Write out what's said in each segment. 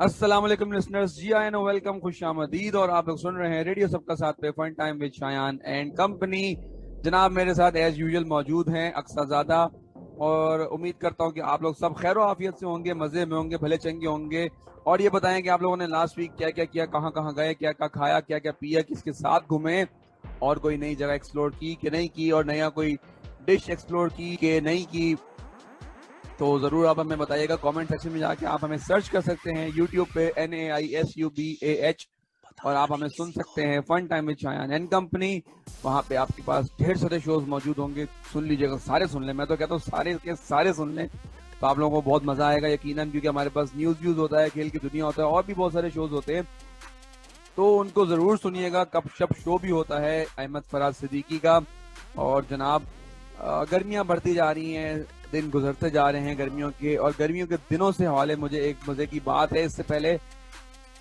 अस्सलाम वालेकुम लिसनर्स, जी आए नो वेलकम, खुशामदीद। और आप लोग सुन रहे हैं रेडियो सबका साथ पे fun time with Shayan and company. जनाब मेरे साथ एज यूजुअल मौजूद हैं अक्साजादा। और उम्मीद करता हूं कि आप लोग सब खैर आफियत से होंगे, मजे में होंगे, भले चंगे होंगे। और ये बताएं कि आप लोगों ने लास्ट वीक क्या क्या किया, कहाँ कहाँ गए, क्या क्या खाया, क्या क्या पिया, किसके साथ घूमे, और कोई नई जगह एक्सप्लोर की कि नहीं की, और नया कोई डिश एक्सप्लोर की कि नहीं की। तो जरूर आप हमें बताइएगा कमेंट सेक्शन में जाके। आप हमें सर्च कर सकते हैं यूट्यूब पे NAISUBAH, और आप हमें सुन सकते हैं fun time with Shayan and company. वहां पे आपके पास ढेर सारे शोज मौजूद होंगे, सुन लीजिएगा, सारे सुन लें। मैं तो कहता हूँ सारे के सारे सुन लें, तो आप लोगों को बहुत मजा आएगा यकीनन, क्योंकि हमारे पास न्यूज व्यूज होता है, खेल की दुनिया होता है, और भी बहुत सारे शोज होते हैं, तो उनको जरूर सुनिएगा। कप शप शो भी होता है अहमद फराज सिद्दीकी का। और जनाब गर्मियां बढ़ती जा रही हैं, दिन गुजरते जा रहे हैं गर्मियों के, और गर्मियों के दिनों से हवाले मुझे एक मजे की बात है। इससे पहले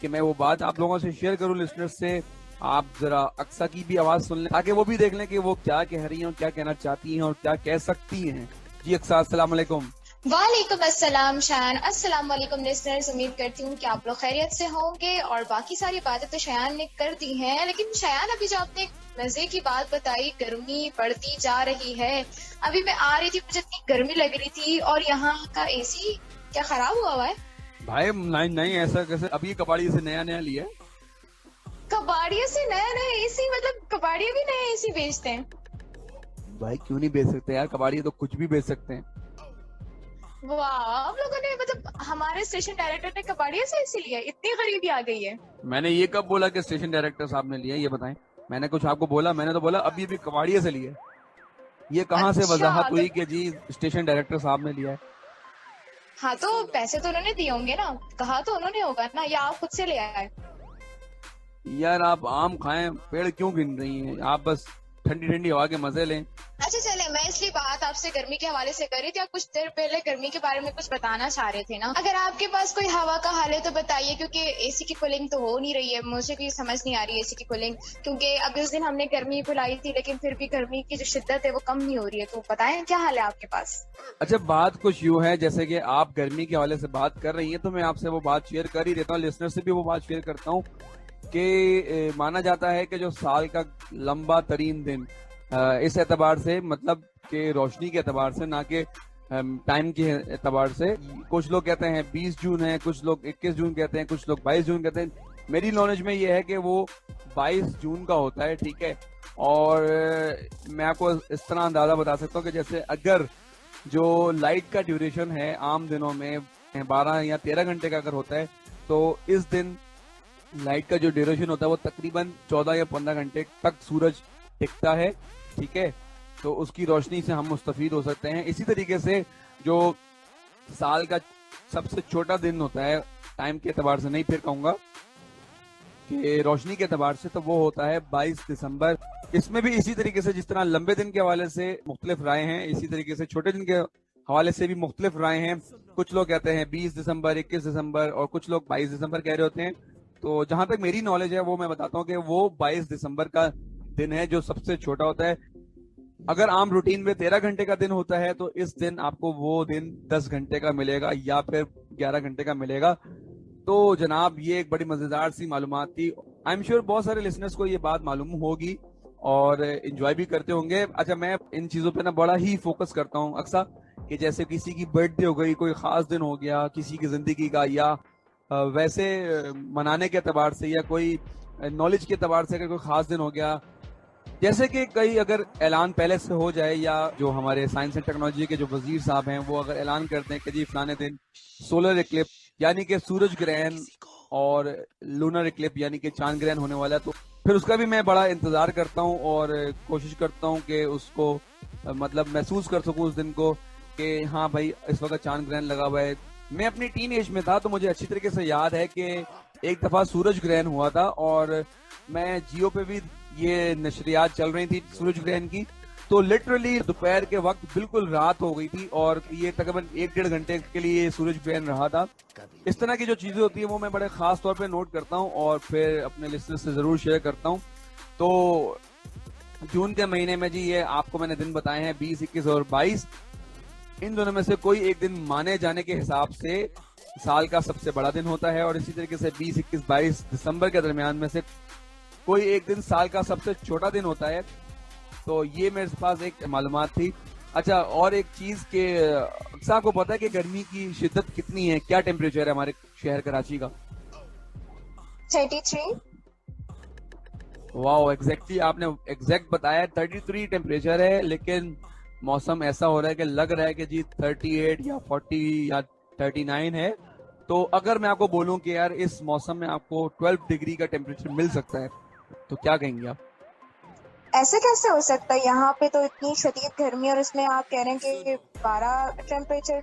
कि मैं वो बात आप लोगों से शेयर करूं लिसनर्स से, आप जरा अक्सा की भी आवाज सुन लें, ताकि वो भी देख लें कि वो क्या कह रही हैं, क्या कहना चाहती हैं और क्या कह सकती हैं। जी अक्सा, अस्सलाम वालेकुम। वालेकुम अस्सलाम शायान। अस्सलाम वालेकुम लिसनर्स, उम्मीद करती हूँ कि आप लोग खैरियत से होंगे। और बाकी सारी बातें तो शायान ने कर दी हैं, लेकिन शायान अभी जो आपने मजे की बात बताई, गर्मी बढ़ती जा रही है। अभी मैं आ रही थी, मुझे इतनी गर्मी लग रही थी, और यहाँ का एसी क्या खराब हुआ है? भाई नहीं नहीं, ऐसा कैसे? अभी कबाड़ी से नया नया लिया है। कबाड़ियों से नया नया एसी? मतलब कबाड़ियों भी नया एसी बेचते हैं? भाई क्यों नहीं बेच सकते यार, कबाड़ी तो कुछ भी बेच सकते हैं। वाह, आप लोगों ने, मतलब हमारे स्टेशन डायरेक्टर ने कबाड़ियों से एसी लिया? इतनी गरीबी आ गई है। मैंने ये कब बोला कि स्टेशन डायरेक्टर साहब ने लिया, ये बताएं। मैंने कुछ आपको बोला? मैंने तो बोला अभी अभी कबाड़िए से लिया है। ये कहाँ से अच्छा वजाहत तो हुई कि जी स्टेशन डायरेक्टर साहब ने लिया है? हाँ, तो पैसे तो उन्होंने दिए होंगे ना, कहा तो उन्होंने होगा ना, या आप खुद से ले आए? यार आप आम खाएं, पेड़ क्यों गिन रही हैं? आप बस ठंडी ठंडी हवा के मजे लें। अच्छा चले, मैं इसलिए बात आपसे गर्मी के हवाले से करी थी। आप कुछ देर पहले गर्मी के बारे में कुछ बताना चाह रहे थे ना। अगर आपके पास कोई हवा का हल है तो बताइए, क्योंकि एसी की कूलिंग तो हो नहीं रही है, मुझे कोई समझ नहीं आ रही है एसी की कूलिंग। क्योंकि अब इस दिन हमने गर्मी बुलाई थी, लेकिन फिर भी गर्मी की जो शिद्दत है वो कम नहीं हो रही है। तो बताएं क्या हाल है आपके पास? अच्छा, बात कुछ यूं है, जैसे कि आप गर्मी के हवाले से बात कर रही हैं, तो मैं आपसे वो बात शेयर कर ही देता हूँ, लिसनर से भी वो बात शेयर करता हूँ कि माना जाता है कि जो साल का लंबा तरीन दिन, इस एतबार से, मतलब कि रोशनी के एतबार से, ना कि टाइम के एतबार से, कुछ लोग कहते हैं 20 जून है, कुछ लोग 21 जून कहते हैं, कुछ लोग 22 जून कहते हैं। मेरी नॉलेज में ये है कि वो 22 जून का होता है, ठीक है। और मैं आपको इस तरह अंदाजा बता सकता हूँ कि जैसे अगर जो लाइट का ड्यूरेशन है आम दिनों में 12 या 13 घंटे का अगर होता है, तो इस दिन लाइट का जो ड्यूरेशन होता है वो तकरीबन 14 या 15 घंटे तक सूरज टिकता है, ठीक है। तो उसकी रोशनी से हम मुस्तफीद हो सकते हैं। इसी तरीके से जो साल का सबसे छोटा दिन होता है, टाइम के एतबार से नहीं, फिर कहूंगा कि रोशनी के एतबार से, तो वो होता है 22 दिसंबर। इसमें भी इसी तरीके से, जिस तरह लंबे दिन के हवाले से मुख्तलिफ राय हैं, इसी तरीके से छोटे दिन के हवाले से भी मुख्तलिफ राय हैं। कुछ लोग कहते हैं 20 दिसंबर, 21 दिसंबर, और कुछ लोग 22 दिसंबर कह रहे होते हैं। तो जहां तक मेरी नॉलेज है वो मैं बताता हूँ कि वो 22 दिसंबर का दिन है जो सबसे छोटा होता है। अगर आम रूटीन में 13 घंटे का दिन होता है, तो इस दिन आपको वो दिन 10 घंटे का मिलेगा या फिर 11 घंटे का मिलेगा। तो जनाब ये एक बड़ी मजेदार सी मालूमात थी। आई एम श्योर बहुत सारे लिसनर्स को ये बात मालूम होगी और एंजॉय भी करते होंगे। अच्छा, मैं इन चीजों पे ना बड़ा ही फोकस करता हूँ अक्सर, कि जैसे किसी की बर्थडे हो गई, कोई खास दिन हो गया किसी की जिंदगी का, या वैसे मनाने के एतबार से, या कोई नॉलेज के एतबार से अगर कोई खास दिन हो गया, जैसे कि कई अगर ऐलान पहले से हो जाए, या जो हमारे साइंस एंड टेक्नोलॉजी के जो वजीर साहब हैं वो अगर ऐलान करते हैं कि जी फलाने दिन सोलर इक्लिप्स यानी कि सूरज ग्रहण, और लूनर इक्लिप्स यानी कि चांद ग्रहण होने वाला है, तो फिर उसका भी मैं बड़ा इंतजार करता हूँ और कोशिश करता हूँ कि उसको मतलब महसूस कर सकूँ उस दिन को, कि हाँ भाई इस वक्त चांद ग्रहण लगा हुआ है। मैं अपनी टीन एज में था तो मुझे अच्छी तरीके से याद है कि एक दफा सूरज ग्रहण हुआ था, और मैं जियो पे भी ये नशरियात चल रही थी सूरज ग्रहण की, तो लिटरली दोपहर के वक्त बिल्कुल रात हो गई थी, और ये तकरीबन 1-1.5 घंटे के लिए सूरज ग्रहण रहा था। इस तरह की जो चीजें होती है वो मैं बड़े खास तौर पे नोट करता हूँ और फिर अपने लिस्टर से जरूर शेयर करता हूँ। तो जून के महीने में जी ये आपको मैंने दिन बताए हैं 20, 21 और 22। इन दोनों में से कोई एक दिन माने जाने के हिसाब से साल का सबसे बड़ा दिन होता है, और इसी तरीके से 20, 21, 22 दिसंबर के दरमियान में से कोई एक दिन साल का सबसे छोटा दिन होता है। तो ये मेरे पास एक मालूमात थी। अच्छा, और एक चीज के अक्सर को पता है कि गर्मी की शिद्दत कितनी है, क्या टेम्परेचर है हमारे शहर कराची का? 33। वाह, एग्जैक्टली आपने एग्जैक्ट बताया, 33 टेम्परेचर है। लेकिन मौसम ऐसा हो रहा है कि लग रहा है कि जी 38 या 40 या 39 है। तो अगर मैं आपको बोलूं कि यार इस मौसम में आपको 12 डिग्री का टेम्परेचर मिल सकता है, तो क्या कहेंगे आप? ऐसे कैसे हो सकता है? यहाँ पे तो इतनी शदीद गर्मी और इसमें आप कह रहे हैं कि 12 टेम्परेचर।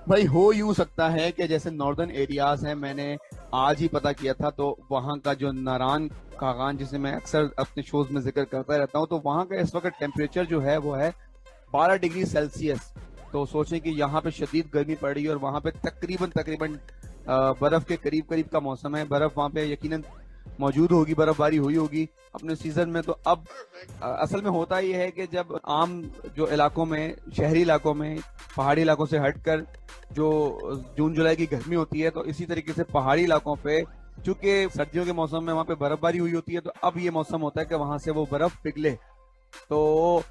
भाई हो यूं सकता है कि जैसे नॉर्दर्न एरियाज हैं, मैंने आज ही पता किया था, तो वहां का जो नारान कागान जिसे मैं अक्सर अपने शोज में जिक्र करता रहता हूं, तो वहां का इस वक्त टेम्परेचर जो है वो है 12 डिग्री सेल्सियस। तो सोचें कि यहाँ पे शदीद गर्मी पड़ रही है और वहां पे तकरीबन तकरीबन बर्फ के करीब करीब का मौसम है। बर्फ वहां पे यकीनन मौजूद होगी, बर्फबारी हुई होगी अपने सीजन में। तो अब असल में होता ये है कि जब आम जो इलाकों में, शहरी इलाकों में, पहाड़ी इलाकों से हटकर जो जून जुलाई की गर्मी होती है, तो इसी तरीके से पहाड़ी इलाकों पे चूंकि सर्दियों के मौसम में वहां पे बर्फबारी हुई होती है, तो अब ये मौसम होता है कि वहां से वो बर्फ पिघले। तो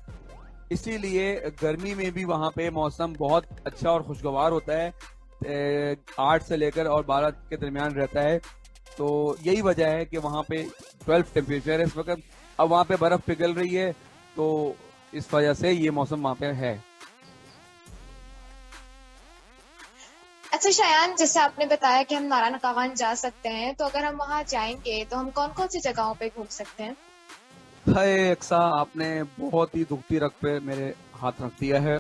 इसीलिए गर्मी में भी वहां पे मौसम बहुत अच्छा और खुशगवार होता है, 8 से लेकर और 12 के दरमियान रहता है। तो यही वजह है कि वहां पे 12 टेम्परेचर है इस वक्त। अब वहां पे बर्फ पिघल रही है, तो इस वजह से ये मौसम वहां पे है। अच्छा शायान, जैसे आपने बताया कि हम नारायण कागान जा सकते हैं, तो अगर हम वहाँ जाएंगे तो हम कौन कौन सी जगहों पे घूम सकते हैं? हाय अक्सा, आपने बहुत ही दुखती रग पे मेरे हाथ रख दिया है।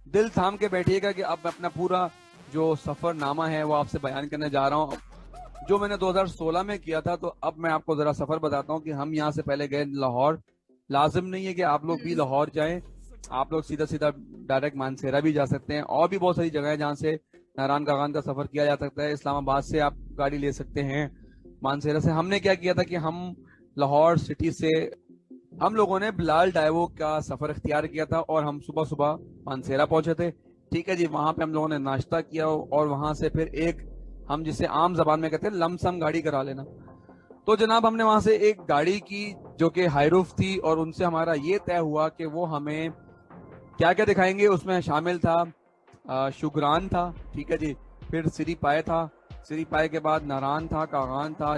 दिल थाम के बैठिएगा कि अब मैं अपना पूरा जो सफरनामा है वो आपसे बयान करने जा रहा हूँ, जो मैंने 2016 में किया था। तो अब मैं आपको जरा सफर बताता हूँ कि हम यहाँ से पहले गए लाहौर। लाजिम नहीं है कि आप लोग भी लाहौर जाएं, आप लोग सीधा सीधा डायरेक्ट मानसेरा भी जा सकते हैं, और भी बहुत सारी जगह है जहाँ से नारायण कागान का सफर किया जा सकता है। इस्लामाबाद से आप गाड़ी ले सकते हैं, मानसेरा से। हमने क्या किया था कि हम लाहौर सिटी से हम लोगों ने बिलाल डाइवो का सफर इख्तियार किया था, और हम सुबह सुबह मानसेरा पहुंचे थे। ठीक है जी, वहां पे हम लोगों ने नाश्ता किया, और वहां से फिर एक, हम जिसे आम जबान में कहते हैं, लमसम गाड़ी करा लेना। तो जनाब हमने वहां से एक गाड़ी की जो कि हाईरूफ थी, और उनसे हमारा ये तय हुआ कि वो हमें क्या क्या दिखाएंगे। उसमें शामिल था शुगरान था, ठीक है जी, फिर सिरी पाए था, सिरी पाए के बाद नारान था, कागान था,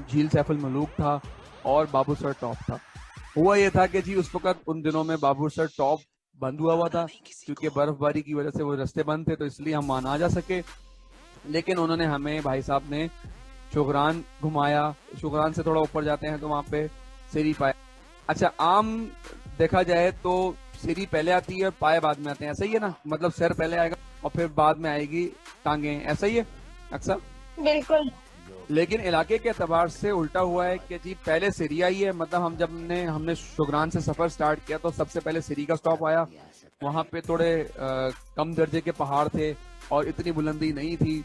झील सैफुल मलूक था, और बाबूसर टॉप था। हुआ ये था कि जी उस वक्त उन दिनों में बाबूसर टॉप बंद हुआ था, क्योंकि बर्फबारी की वजह से वो रास्ते बंद थे, तो इसलिए हम वहां ना जा सके। लेकिन उन्होंने हमें, भाई साहब ने, शुगरान घुमाया। शुगरान से थोड़ा ऊपर जाते हैं तो वहां पे सिरी पाए। अच्छा, आम देखा जाए तो सिरी पहले आती है और पाए बाद में आते हैं, ऐसा ही है ना? मतलब सर पहले आएगा और फिर बाद में आएगी टांगे, ऐसा ही है अक्सर? बिल्कुल। लेकिन इलाके के एतबार से उल्टा हुआ है कि जी पहले सिरी आई है। मतलब हमने शुगरान से सफर स्टार्ट किया तो सबसे पहले सिरी का स्टॉप आया। वहां पे थोड़े कम दर्जे के पहाड़ थे और इतनी बुलंदी नहीं थी,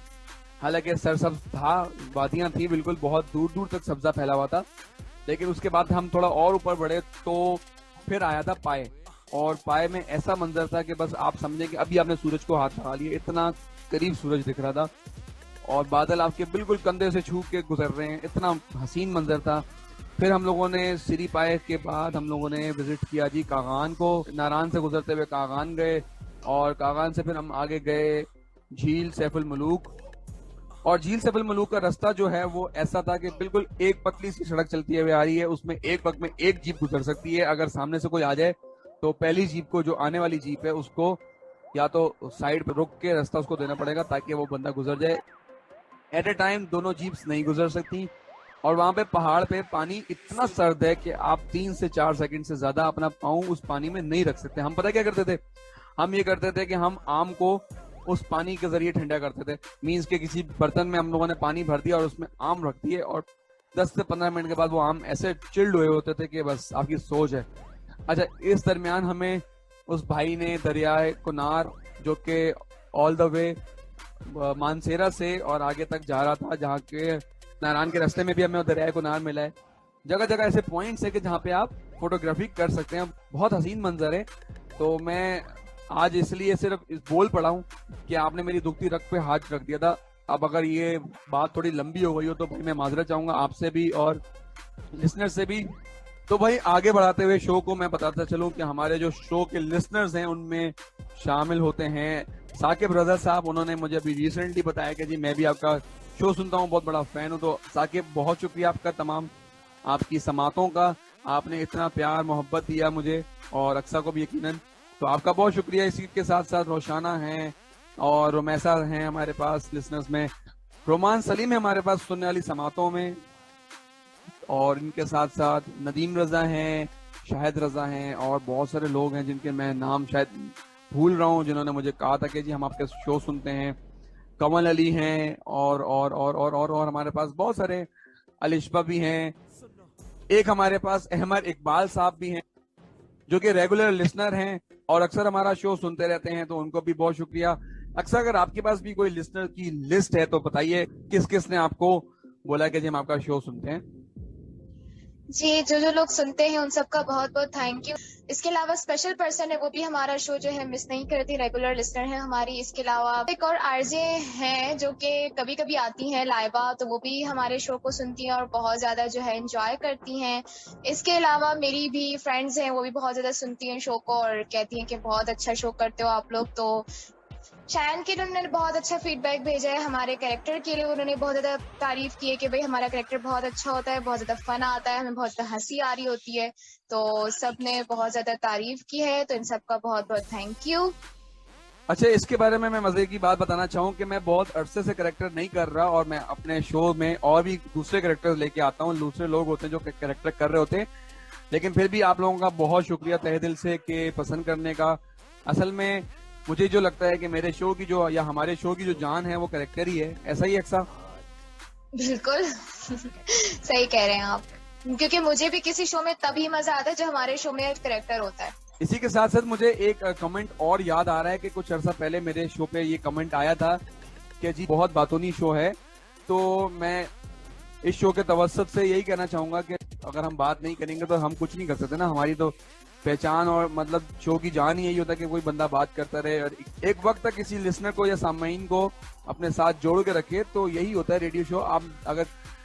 हालांकि सरसब्ज था, वादियां थी बिल्कुल, बहुत दूर दूर तक सब्जा फैला हुआ था। लेकिन उसके बाद हम थोड़ा और ऊपर बढ़े तो फिर आया था पाए, और पाए में ऐसा मंजर था कि बस आप समझें कि अभी आपने सूरज को हाथ लगा लिया, इतना करीब सूरज दिख रहा था, और बादल आपके बिल्कुल कंधे से छू के गुजर रहे हैं, इतना हसीन मंजर था। फिर हम लोगों ने सिरी पाए के बाद हम लोगों ने विजिट किया जी कागान को। नारान से गुजरते हुए कागान गए, और कागान से फिर हम आगे गए झील सैफुल मलूक। और झील सैफुल मलूक का रास्ता जो है वो ऐसा था कि बिल्कुल एक पतली सी सड़क चलती हुई आ रही है, उसमें एक वक्त में एक जीप गुजर सकती है। अगर सामने से कोई आ जाए तो पहली जीप को, जो आने वाली जीप है, उसको या तो साइड पे रुक के रास्ता उसको देना पड़ेगा ताकि वो बंदा गुजर जाए। एट ए टाइम दोनों जीप्स नहीं गुजर सकती। और वहां पे पहाड़ पे पानी इतना सर्द है कि आप 3 से 4 सेकंड से ज्यादा अपना पाँव उस पानी में नहीं रख सकते। हम पता क्या करते थे? हम ये करते थे कि हम आम को उस पानी के जरिए ठंडा करते थे। मीन्स के किसी बर्तन में हम लोगों ने पानी भर दिया और उसमें आम रख दिए, और 10 से 15 मिनट के बाद वो आम ऐसे चिल्ड हुए होते थे कि बस आपकी सोच है। अच्छा, इस दरमियान हमें उस भाई ने दरियाए कुनार, जो कि ऑल द वे मानसेरा से और आगे तक जा रहा था, जहाँ के नारायण के रास्ते में भी हमें दरियाए कुनार मिला है। जगह जगह ऐसे पॉइंट्स है कि जहाँ पे आप फोटोग्राफी कर सकते हैं, बहुत हसीन मंजर है। तो मैं आज इसलिए सिर्फ इस बोल पड़ा हूँ कि आपने मेरी दुखती रग पे हाथ रख दिया था। अब अगर ये बात थोड़ी लंबी हो गई हो तो भाई मैं माजरत चाहूंगा आपसे भी और लिसनर से भी। तो भाई आगे बढ़ाते हुए शो को मैं बताता चलूं कि हमारे जो शो के लिसनर्स हैं उनमें शामिल होते हैं साकिब रजा साहब। उन्होंने मुझे अभी रिसेंटली बताया कि जी मैं भी आपका शो सुनता हूं, बहुत बड़ा फैन हूं। तो साकिब बहुत शुक्रिया आपका, तमाम आपकी समातों का, आपने इतना प्यार मोहब्बत दिया मुझे और अक्सा को भी यकीनन, तो आपका बहुत शुक्रिया। इसी के साथ साथ रोशाना है और रोमैसा हैं हमारे पास लिसनर्स में, रोमान सलीम है हमारे पास सुनने वाली समातों में, और इनके साथ साथ नदीम रजा हैं, शाहिद रजा हैं और बहुत सारे लोग हैं जिनके मैं नाम शायद भूल रहा हूँ, जिन्होंने मुझे कहा था कि जी हम आपके शो सुनते हैं। कमल अली हैं और हमारे पास बहुत सारे, अलिशबा भी हैं। एक हमारे पास अहमद इकबाल साहब भी हैं जो कि रेगुलर लिसनर हैं और अक्सर हमारा शो सुनते रहते हैं, तो उनको भी बहुत शुक्रिया। अक्सर अगर आपके पास भी कोई लिसनर की लिस्ट है तो बताइए किस किस ने आपको बोला कि जी हम आपका शो सुनते हैं। जी, जो जो लोग सुनते हैं उन सबका बहुत बहुत थैंक यू। इसके अलावा स्पेशल पर्सन है, वो भी हमारा शो जो है मिस नहीं करती, रेगुलर लिसनर है हमारी। इसके अलावा एक और आरजे हैं जो कि कभी कभी आती हैं, लाइबा, तो वो भी हमारे शो को सुनती हैं और बहुत ज्यादा जो है एंजॉय करती हैं। इसके अलावा मेरी भी फ्रेंड्स हैं, वो भी बहुत ज्यादा सुनती हैं शो को और कहती हैं कि बहुत अच्छा शो करते हो आप लोग। तो शायन के लिए उन्होंने बहुत अच्छा फीडबैक भेजा है, हमारे कैरेक्टर के लिए उन्होंने बहुत ज्यादा तारीफ की है कि भाई हमारा कैरेक्टर बहुत अच्छा होता है, बहुत ज्यादा फन आता है, हमें बहुत ज्यादा हंसी आ रही होती है। तो सब ने बहुत ज्यादा तारीफ की है, तो इन सब का बहुत बहुत थैंक यू। अच्छा, इसके बारे में मैं मजे की बात बताना चाहूँ कि मैं बहुत अरसे से करेक्टर नहीं कर रहा और मैं अपने शो में और भी दूसरे करेक्टर लेके आता हूँ। दूसरे लोग होते हैं जो करेक्टर कर रहे होते हैं, लेकिन फिर भी आप लोगों का बहुत शुक्रिया तहे दिल से कि पसंद करने का। असल में मुझे जो लगता है कि मेरे शो की जो या हमारे शो की जो जान है वो करेक्टर ही है, ऐसा ही अक्सा? बिल्कुल सही कह रहे हैं आप, क्योंकि मुझे भी किसी शो में तभी मजा आता है जब हमारे शो में करेक्टर होता है। इसी के साथ साथ मुझे एक कमेंट और याद आ रहा है कि कुछ अर्सा पहले मेरे शो पे ये कमेंट आया था कि जी बहुत बातूनी शो है। तो मैं इस शो के तवसत से यही कहना चाहूंगा कि अगर हम बात नहीं करेंगे तो हम कुछ नहीं कर सकते ना। हमारी तो पहचान और मतलब शो की जान ही यही होता है कि कोई बंदा बात करता रहे और एक वक्त तक किसी लिसनर को या सामाइन को अपने साथ जोड़ के रखे। तो यही होता है रेडियो शो। आप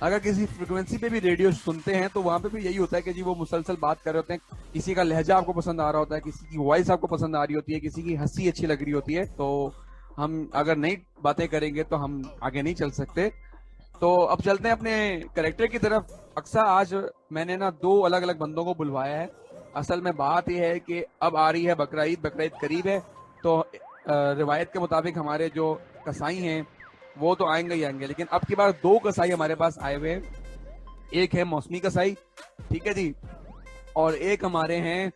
अगर किसी फ्रिक्वेंसी पे भी रेडियो सुनते हैं तो वहां पे भी यही होता है कि जी वो मुसलसल बात कर रहे होते हैं, किसी का लहजा आपको पसंद आ रहा होता है, किसी की वॉइस आपको पसंद आ रही होती है, किसी की हंसी अच्छी लग रही होती है। तो हम अगर नई बातें करेंगे तो हम आगे नहीं चल सकते। तो अब चलते हैं अपने करेक्टर की तरफ। अक्सर आज मैंने ना 2 अलग अलग बंदों को बुलवाया है। असल में बात यह है कि अब आ रही है बकरा ईद करीब है, तो रिवायत के मुताबिक हमारे जो कसाई हैं वो तो आएंगे ही आएंगे, लेकिन अब की बार 2 कसाई हमारे पास आए हुए हैं। एक है मौसमी कसाई, ठीक है जी, और एक हमारे हैं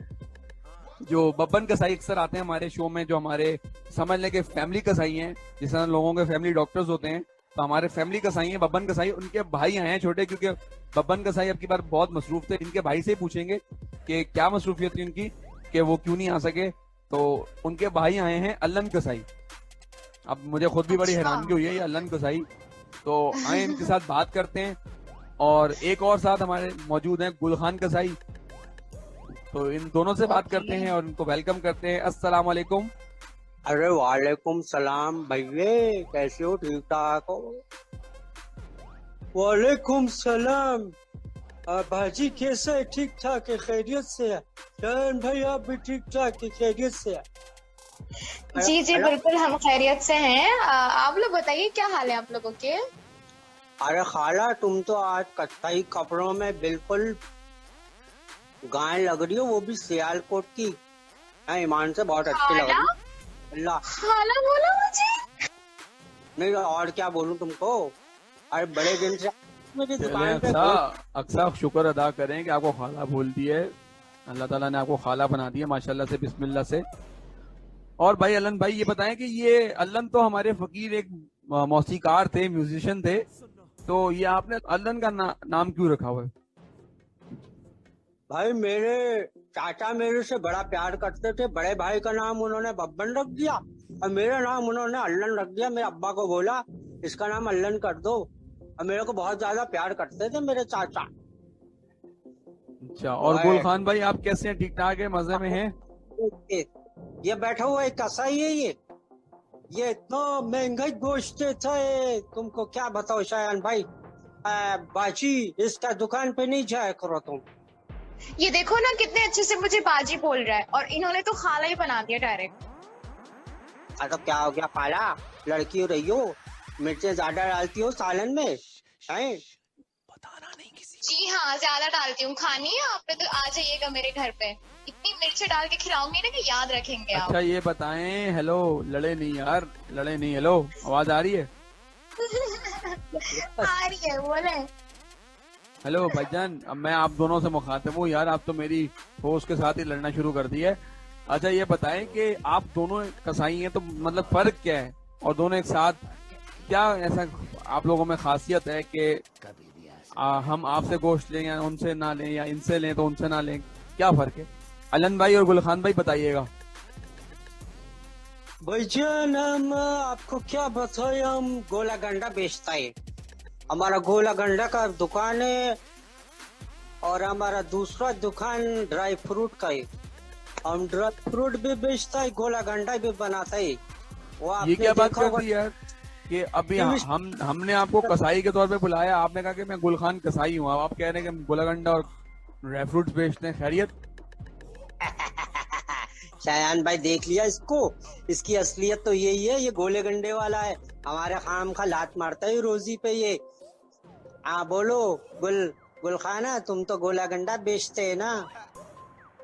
जो बब्बन कसाई अक्सर आते हैं हमारे शो में, जो हमारे समझ लें कि फैमिली कसाई हैं, जिस तरह लोगों के फैमिली डॉक्टर्स होते हैं, तो हमारे फैमिली कसाई हैं बब्बन कसाई। उनके भाई आए हैं छोटे, क्योंकि बब्बन कसाई अब की बार बहुत मसरूफ थे। इनके भाई से ही पूछेंगे कि क्या मसरूफियत थी उनकी कि वो क्यों नहीं आ सके। तो उनके भाई आए हैं अल्लन कसाई। अब मुझे खुद भी बड़ी हैरानगी हुई है ये अल्लन कसाई। तो आए इनके साथ बात करते हैं। और एक और साथ हमारे मौजूद हैं गुलखान कसाई, तो इन दोनों से बात करते हैं और इनको वेलकम करते हैं। अस्सलाम वालेकुम। अरे वालेकुम सलाम भैया, कैसे हो? ठीक ठाक हो? वालेकुम सलाम भाजी, कैसे है? ठीक ठाक है, खैरियत से है? जान भाई आप भी ठीक ठाक है, खैरियत से है? जी जी बिल्कुल, हम खैरियत से हैं। आप लोग बताइए क्या हाल है आप लोगों के? अरे खाला, तुम तो आज कत्थई कपड़ों में बिल्कुल गाय लग रही हो, वो भी सियालकोट की। ईमान से बहुत अच्छी लग रही है। अल्लाह, खाला बोला मुझे? नहीं और क्या बोलूं तुमको। अरे बड़े दिन से मेरी दुकान पे अक्सर शुक्र अदा करें कि आपको खाला बोल दी है, अल्लाह ताला ने आपको खाला बना दिया माशाल्लाह से, बिस्मिल्लाह से। और भाई अल्लन भाई ये बताएं कि ये अल्लन तो हमारे फकीर एक मौसीकार थे, म्यूजिशियन थे, तो ये आपने अल्लन का नाम क्यों रखा हुआ है? भाई मेरे चाचा मेरे से बड़ा प्यार करते थे, बड़े भाई का नाम उन्होंने बब्बन रख दिया और मेरा नाम उन्होंने अल्लन रख दिया। मेरे अब्बा को बोला इसका नाम अल्लन कर दो, और मेरे को बहुत ज्यादा प्यार करते थे मेरे चाचा। अच्छा, और गुल खान भाई आप कैसे हैं? ठीक ठाक है, मजे में हैं? ये बैठा हुआ एक कसाई है ये इतना महंगा गोश्त देता है, तुमको क्या बताओ शायान भाई। बाजी, इसका दुकान पे नहीं जाया करो तुम। ये देखो ना कितने अच्छे से मुझे बाजी बोल रहा है, और इन्होंने तो खाला ही बना दिया डायरेक्ट। तो क्या हो गया खाला, लड़की हो रही हो, मिर्चें ज्यादा डालती हो सालन में हैं? जी हाँ, ज्यादा डालती हूँ। खानी है आपने तो आ जाइएगा मेरे घर पे, इतनी मिर्ची डाल के खिलाऊंगी ना कि याद रखेंगे आप। अच्छा ये बताएं, हेलो, लड़े नहीं यार, लड़े नहीं, हेलो, आवाज आ रही है? आ रही है, बोले। हेलो भाईजान, अब मैं आप दोनों से मुखातिब हूँ यार, आप तो मेरी होस्ट के साथ ही लड़ना शुरू कर दिया है। अच्छा ये बताएं कि आप दोनों कसाई हैं, तो मतलब फर्क क्या है, और दोनों एक साथ क्या ऐसा आप लोगों में खासियत है कि हम आपसे गोश्त लें या उनसे ना लें, या इनसे लें तो उनसे ना लें, क्या फर्क है? अलन भाई और गुलखान भाई बताइएगा। भाईजान हम आपको क्या बताए, हम गोला गंडा बेचता है, हमारा गोला गंडा का दुकान है, और हमारा दूसरा दुकान ड्राई फ्रूट का है। हम ड्राई फ्रूट भी बेचता है, गोला गंडा भी बनाता है। वो ये क्या बात कर होगा- दी यार कि अभी हमने आपको कसाई के तौर पे बुलाया, आपने कहा कि मैं गुलखान कसाई हूँ, अब आप कह रहे हैं कि हम गोलागंडा और ड्राई फ्रूट्स बेचते हैं, खैरियत? शायान भाई देख लिया इसको, इसकी असलियत तो यही है, ये गोले गंडे वाला है, हमारे खाम खा लात मारता है रोजी पे ये। बोलो गुलखाना, तुम तो गोला गंडा बेचते है ना,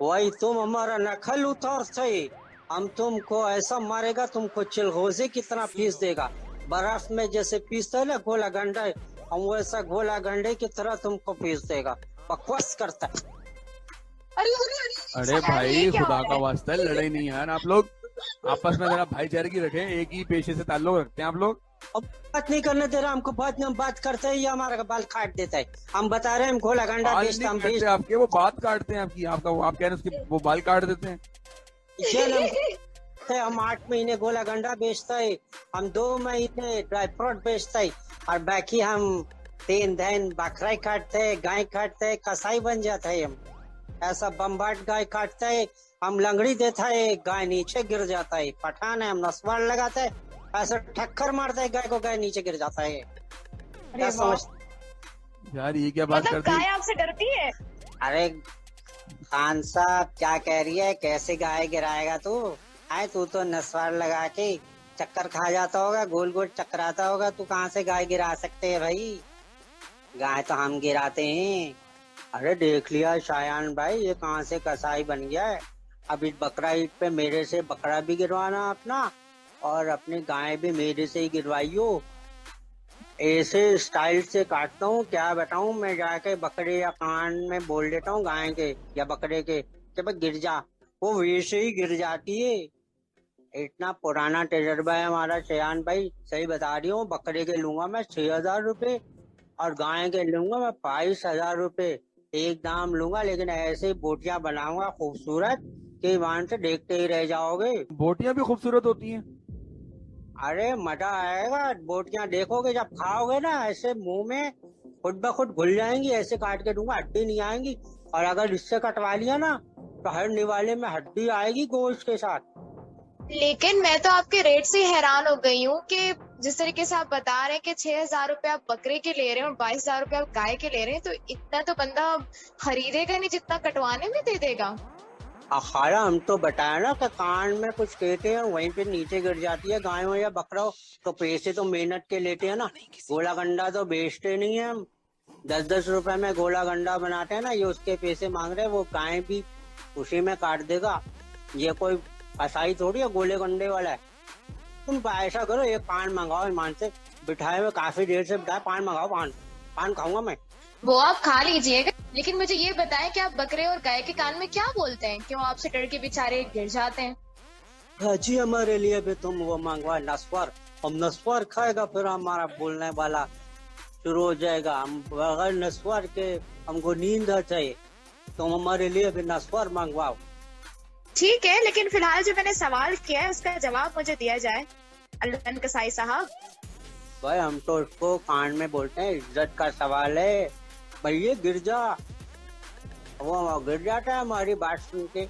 वही तुम हमारा नखल उतारते, हम तुमको ऐसा मारेगा, तुमको चिलगोजे की तरह पीस देगा, बर्फ में जैसे पीसते है ना गोला गंडा, हम वैसा गोला गंडे की तरह तुमको पीस देगा। बकवास करता है। अरे भाई खुदा का वास्ता, लड़े नहीं यार आप लोग, आपस में जरा भाईचारगी रखें, एक ही पेशे से ताल्लुक रखते हैं आप लोग। अब बात नहीं करने दे रहा हमको, बात नहीं, हम बात करते हैं, ये हमारा बाल काट देता है। हम बता रहे हैं हम गोला गंडा बाल बेचते, हम नहीं काटते आपके, वो बात काटते हैं आपकी, आपका आप कह रहे हैं उसके वो बाल काट देते हैं। हम 8 महीने गोला गंडा बेचता है, हम 2 महीने ड्राई फ्रूट बेचता है, और बाकी हम 3 दिन बकरा काटते है, गाय काटते है, कसाई बन जाता है हम। ऐसा बम्बाट गाय काटता है, हम लंगड़ी देता है, गाय नीचे गिर जाता है, पठान है, हम नस्वार लगाते है, ऐसा ठक्कर मारता है गाय को, गाय नीचे गिर जाता है। क्या समझ यार ये क्या बात मतलब करती गाय आपसे डरती है? अरे खान साहब क्या कह रही है, कैसे गाय गिराएगा तू? आए तू तो नस्वार लगा के चक्कर खा जाता होगा, गोल गोल चक्कराता होगा, तू कहाँ से गाय गिरा सकते है भाई? गाय तो हम गिराते हैं। अरे देख लिया शायान भाई, ये कहाँ से कसाई बन गया है। अभी बकरा ईद पे मेरे से बकरा भी गिरवाना अपना, और अपनी गाय भी मेरे से ही गिरवाइयो। ऐसे स्टाइल से काटता हूँ, क्या बताऊँ, मैं जाके बकरे या कान में बोल देता हूँ गाय के या बकरे के कि भाई गिर जा, वो वैसे ही गिर जाती है। इतना पुराना तजर्बा है हमारा शयान भाई, सही बता रही हूँ। बकरे के लूंगा मैं 6,000 रुपए, और गाय के लूंगा मैं 22,000 रुपए, एक दाम लूंगा, लेकिन ऐसे बोटियां बनाऊंगा खूबसूरत कि वहां से देखते ही रह जाओगे। बोटियां भी खूबसूरत होती हैं? अरे मजा आएगा, बोटियां देखोगे जब खाओगे ना, ऐसे मुंह में खुद ब खुद घुल जाएंगी, ऐसे काट के दूंगा, हड्डी नहीं आएंगी, और अगर इससे कटवा लिया ना तो हर निवाले में हड्डी आएगी गोश्त के साथ। लेकिन मैं तो आपके रेट से हैरान हो गई हूँ कि जिस तरीके से आप बता रहे हैं कि 6,000 रुपए आप बकरे के ले रहे हैं और 22,000 रुपए आप गाय के ले रहे हैं, तो इतना तो बंदा खरीदेगा नहीं जितना कटवाने में दे देगा। अखाड़ा हम तो बताया ना कि कान में कुछ कहते हैं वहीं पे नीचे गिर जाती है, गाय हो या बकरा हो, तो पैसे तो मेहनत के लेते हैं ना। गोला गंडा तो बेचते नहीं है हम, 10-10 रुपए में गोला गंडा बनाते हैं ना, ये उसके पैसे मांग रहे हैं, वो गाय भी उसी में काट देगा। ये कोई कसाई थोड़ी है गोले गंडे वाला है। तुम ऐसा करो, एक पान मंगाओ ईमान से, बिठाए हुए काफी देर से बिठाए, पान मंगाओ, पान खाऊंगा मैं। वो आप खा लीजिएगा, लेकिन मुझे ये बताएं कि आप बकरे और गाय के कान में क्या बोलते हैं, क्यों आपसे डर के बेचारे गिर जाते हैं? जी हमारे लिए भी तुम वो मंगवा नस्वार, हम नस्वार खाएगा फिर हमारा बोलने वाला शुरू हो जाएगा। हम बगैर नस्वार के हमको नींद आ चाहिए, तुम हमारे लिए भी नस्वार मंगवाओ। ठीक है, लेकिन फिलहाल जो मैंने सवाल किया है उसका जवाब मुझे दिया जाए अल्लन कसाई साहब। भाई हम तो उसको कान में बोलते हैं, इज्जत का सवाल है, भैया गिर जा, वो गिर जाता है हमारी बात सुन के।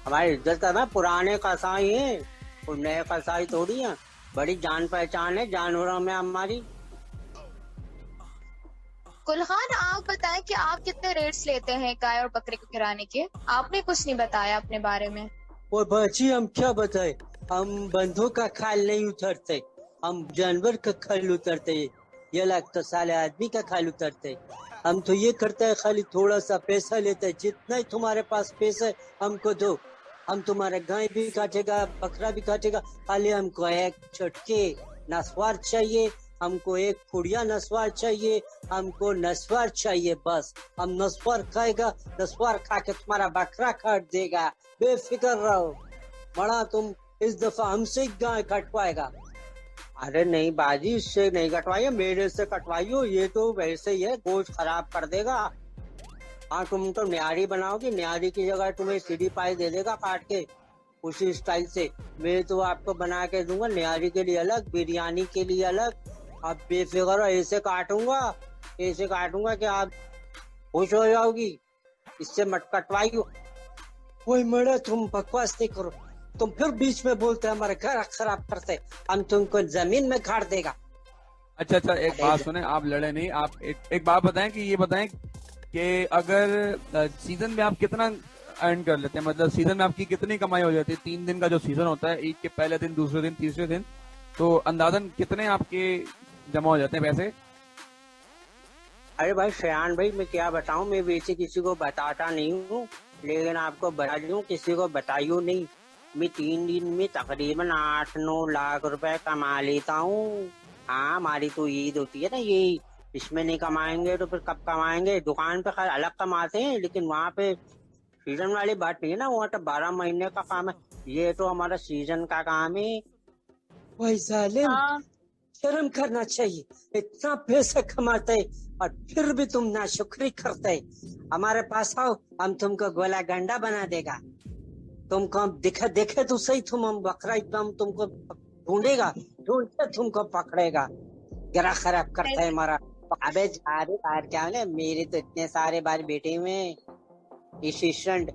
हमारी इज्जत है, पुराने कसाई है, और नए कसाई थोड़ी है। बड़ी जान पहचान है जानवरों में हमारी। गुलखान, आप बताएं कि आप कितने रेट्स लेते हैं गाय और बकरे को गिराने के? आपने कुछ नहीं बताया अपने बारे में। वो बच्ची, हम क्या बताए, हम बंधों का खाल नहीं उतरते, हम जानवर का खाल उतरते। ये लगता साले आदमी का खाल उतरते। हम तो ये करते हैं, खाली थोड़ा सा पैसा लेते हैं, जितना ही तुम्हारे पास पैसा है हमको दो, हम तुम्हारे गाय भी काटेगा, बकरा भी काटेगा, खाली हमको एक छटके नस्वार चाहिए, हमको एक पुड़िया नस्वार चाहिए, हमको नस्वार चाहिए बस। हम नस्वार खाएगा, नस्वार खा के तुम्हारा बकरा काट देगा, बेफिक्र रहो। बड़ा तुम इस दफा हमसे गाय कटवाएगा। अरे नहीं बाजी, इससे नहीं कटवाइए, मेरे से कटवाइयो, ये तो वैसे ही है, गोश्त खराब कर देगा। हाँ, तुम तो न्यारी बनाओगी, न्यारी की जगह तुम्हें सीढ़ी पाई दे देगा काट के उसी स्टाइल से। मैं तो आपको बना के दूंगा, न्यारी के लिए अलग, बिरयानी के लिए अलग। आप बेफिक्र, ऐसे काटूंगा कि आप खुश हो जाओगी। इससे मत कटवाइयो। वही मरे, तुम बकवास नहीं करो, तुम फिर बीच में बोलते हमारे घर खराब करते, हम तुमको जमीन में गाड़ देगा। अच्छा, एक बात सुने, आप लड़े नहीं। आप एक बात बताएं कि ये बताएं कि अगर सीजन में आप कितना अर्न कर लेते हैं, मतलब सीजन में आपकी कितनी कमाई हो जाती है? 3 दिन का जो सीजन होता है, ईद के पहले दिन, दूसरे दिन, तीसरे दिन, तो अंदाजन कितने आपके जमा हो जाते हैं पैसे? अरे भाई शयान भाई, मैं क्या बताऊं, मैं वैसे किसी को बताता नहीं हूँ, लेकिन आपको बता दूं, किसी को बताइयो नहीं। मैं 3 दिन में तकरीबन 8-9 लाख रुपए कमा लेता हूँ। हाँ, हमारी तो ईद होती है ना, ये इसमें नहीं कमाएंगे तो फिर कब कमाएंगे? दुकान पे खैर अलग कमाते हैं, लेकिन वहाँ पे सीजन वाली बात नहीं है ना, वहाँ तो 12 महीने का काम है, ये तो हमारा सीजन का काम है। वही जालिम, शर्म करना चाहिए, इतना पैसा कमाते और फिर भी तुम नाशुक्री करते। हमारे पास आओ, हम तुमको गोला गंडा बना देगा। तुमको देखे तो सही, हम बकरा एकदम तुमको ढूंढेगा, ढूंढ के तुमको पकड़ेगा। गिरा खराब करता है हमारा। अबे जा रे बाहर, क्या है, मेरे तो इतने सारे बार बेटे में असिस्टेंट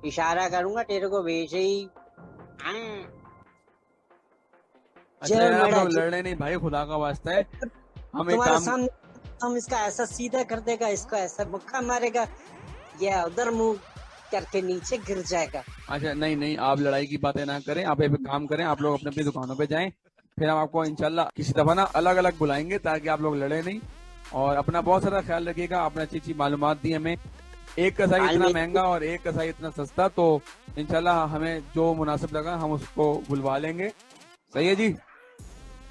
इशारा करूंगा तेरे को वैसे ही। अच्छा, आप लोग लड़ने नहीं भाई, खुदा का वास्ता है। हम तुम्हारे सामने हम इसका ऐसा सीधा कर देगा, इसको ऐसा मुक्का मारेगा, या उधर मुंह करके नीचे गिर जाएगा। अच्छा, नहीं, आप लड़ाई की बातें ना करें, आप एक काम करें, आप लोग अपने अपनी दुकानों पे जाएं, फिर हम आपको इंशाल्लाह किसी दफा ना अलग अलग बुलाएंगे, ताकि आप लोग लड़े नहीं। और अपना बहुत सारा ख्याल रखिएगा। आपने अच्छी अच्छी मालूमात दी हमें, एक कसाई इतना महंगा और एक कसाई इतना सस्ता, तो इंशाल्लाह हमें जो मुनासिब लगा हम उसको बुलवा लेंगे। सही है जी।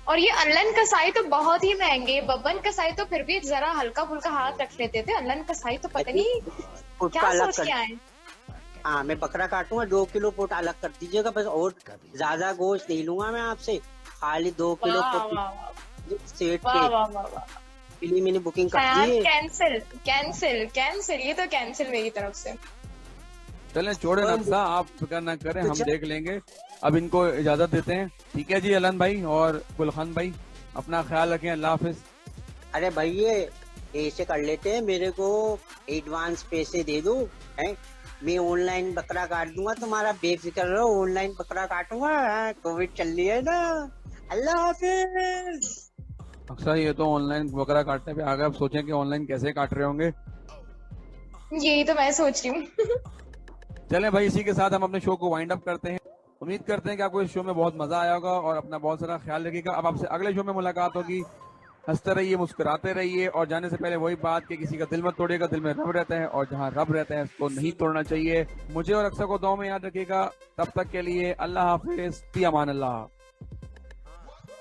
और ये अनलन कसाई तो बहुत ही महंगे, बब्बन कसाई तो फिर भी जरा हल्का फुल्का हाथ रख लेते थे, अनलन कसाई तो पता नहीं क्या सोच के आए। हाँ, मैं बकरा काटूंगा, 2 किलो पोट अलग कर दीजिएगा बस, और ज्यादा गोश्त नहीं लूंगा मैं आपसे, खाली 2 किलो सेट के मैंने बुकिंग कर दी है। कैंसिल, ये तो कैंसिल मेरी तरफ से। चलें, छोड़े नक्शा, आप फिक्र ना करें, हम देख लेंगे। अब इनको इजाजत देते हैं, ठीक है जी। अलन भाई और गुलखान भाई, अपना ख्याल रखें, अल्लाह हाफिज। अरे भाई, ये ऐसे कर लेते हैं, मेरे को एडवांस पैसे दे दो, हैं, मैं ऑनलाइन बकरा काट दूंगा तुम्हारा, बेफिक्र रहो, ऑनलाइन बकरा काटूंगा। कोविड चल रही है ना। अल्लाह हाफिज। अक्सर ये तो ऑनलाइन बकरा काटने पे आ गए, अब सोचें कि ऑनलाइन कैसे काट रहे होंगे। यही तो मैं सोच रही हूँ। चलें भाई, इसी के साथ हम अपने शो को वाइंड अप करते हैं। उम्मीद करते हैं कि आपको इस शो में बहुत मजा आया होगा, और अपना बहुत सारा ख्याल रखिएगा। अब आपसे अगले शो में मुलाकात होगी। हंसते रहिए, मुस्कुराते रहिए, और जाने से पहले वही बात कि किसी का दिल मत तोड़िएगा, दिल में रब रहता है, और जहाँ रब रहता है उसको नहीं तोड़ना चाहिए। मुझे और अक्सर को दुआ में याद रखिएगा। तब तक के लिए अल्लाह हाफिज, फी अमान अल्लाह।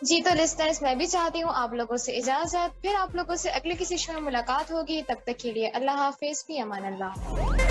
जी तो लिस्टनर्स, मैं भी चाहती हूँ आप लोगों से इजाजत, फिर आप लोगों से अगले किसी शो में मुलाकात होगी। तब तक के लिए अल्लाह हाफिज, फी अमान अल्लाह।